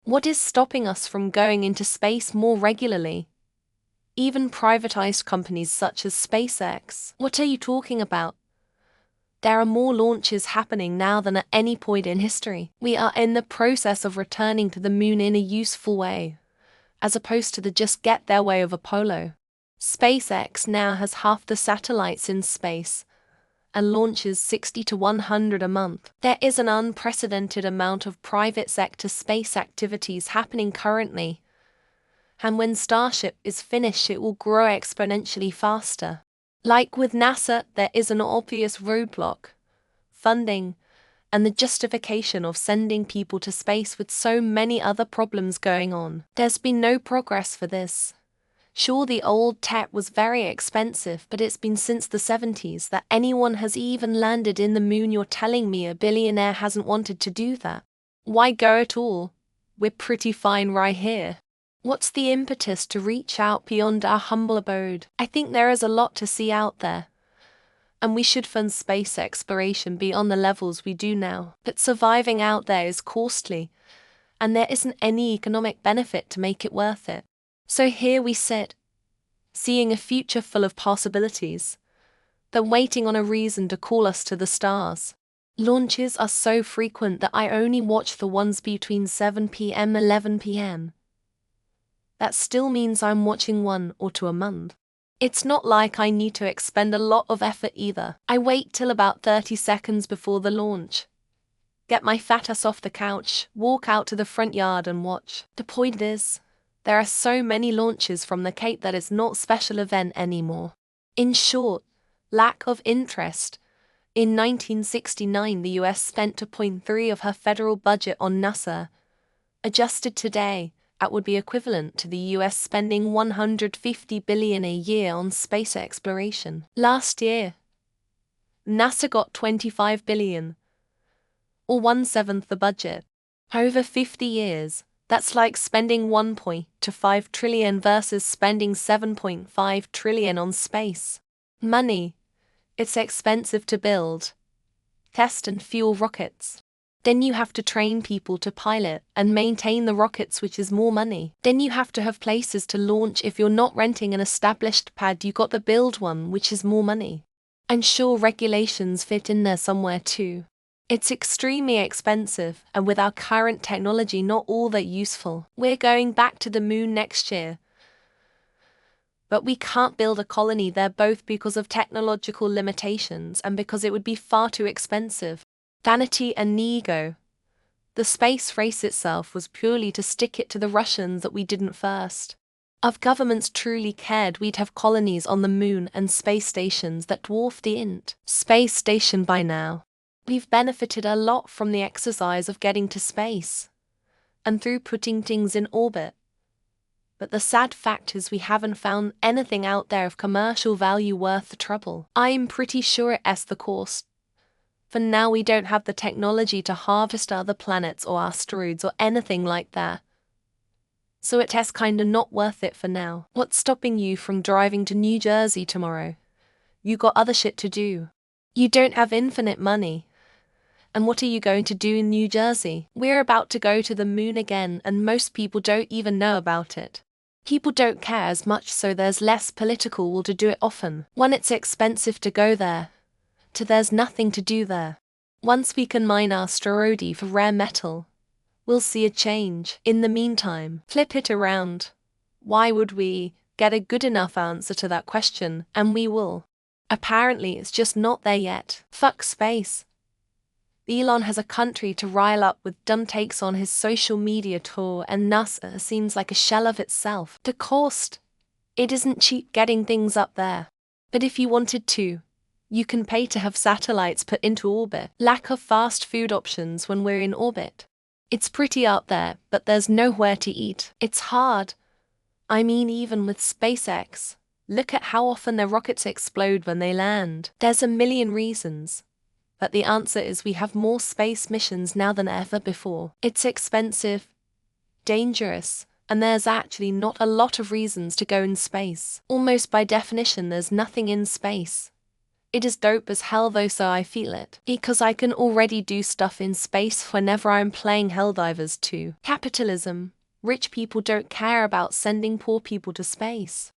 What is stopping us from going into space more regularly? Even privatized companies such as SpaceX. What are you talking about? There are more launches happening now than at any point in history. We are in the process of returning to the moon in a useful way, as opposed to the just get there way of Apollo. SpaceX now has half the satellites in space and launches 60 to 100 a month. There is an unprecedented amount of private sector space activities happening currently, and when Starship is finished it will grow exponentially faster. Like with NASA, there is an obvious roadblock: funding, and the justification of sending people to space with so many other problems going on. There's been no progress for this. Sure, the old tech was very expensive, but it's been since the 70s that anyone has even landed in the moon. You're telling me a billionaire hasn't wanted to do that? Why go at all? We're pretty fine right here. What's the impetus to reach out beyond our humble abode? I think there is a lot to see out there, and we should fund space exploration beyond the levels we do now. But surviving out there is costly, and there isn't any economic benefit to make it worth it. So here we sit, seeing a future full of possibilities, but waiting on a reason to call us to the stars. Launches are so frequent that I only watch the ones between 7 p.m. 11 p.m. That still means I'm watching 1 or 2 a month. It's not like I need to expend a lot of effort either. I wait till about 30 seconds before the launch, get my fat ass off the couch, walk out to the front yard and watch. The point is, there are so many launches from the Cape that it's not a special event anymore. In short, lack of interest. In 1969, the US spent 2.3% of her federal budget on NASA. Adjusted today, that would be equivalent to the US spending $150 billion a year on space exploration. Last year, NASA got $25 billion, or 1/7 the budget. Over 50 years, that's like spending $1.25 trillion versus spending $7.5 trillion on space. Money. It's expensive to build, test and fuel rockets. Then you have to train people to pilot and maintain the rockets, which is more money. Then you have to have places to launch. If you're not renting an established pad, you got to build one, which is more money. And sure, regulations fit in there somewhere too. It's extremely expensive, and with our current technology not all that useful. We're going back to the moon next year, but we can't build a colony there, both because of technological limitations and because it would be far too expensive. Vanity and ego. The space race itself was purely to stick it to the Russians that we didn't first. If governments truly cared, we'd have colonies on the moon and space stations that dwarf the INT space station by now. We've benefited a lot from the exercise of getting to space, and through putting things in orbit. But the sad fact is we haven't found anything out there of commercial value worth the trouble. I'm pretty sure it's the cost. For now, we don't have the technology to harvest other planets or asteroids or anything like that. So it's kinda not worth it for now. What's stopping you from driving to New Jersey tomorrow? You got other shit to do. You don't have infinite money. And what are you going to do in New Jersey? We're about to go to the moon again, and most people don't even know about it. People don't care as much, so there's less political will to do it often. One, it's expensive to go there. Two, there's nothing to do there. Once we can mine asteroidi for rare metal, we'll see a change. In the meantime, flip it around. Why would we get a good enough answer to that question? And we will. Apparently it's just not there yet. Fuck space. Elon has a country to rile up with dumb takes on his social media tour, and NASA seems like a shell of itself. The cost. It isn't cheap getting things up there. But if you wanted to, you can pay to have satellites put into orbit. Lack of fast food options when we're in orbit. It's pretty out there, but there's nowhere to eat. It's hard. I mean, even with SpaceX, look at how often their rockets explode when they land. There's a million reasons, but the answer is we have more space missions now than ever before. It's expensive, dangerous, and there's actually not a lot of reasons to go in space. Almost by definition, there's nothing in space. It is dope as hell though, so I feel it. Because I can already do stuff in space whenever I'm playing Helldivers 2. Capitalism. Rich people don't care about sending poor people to space.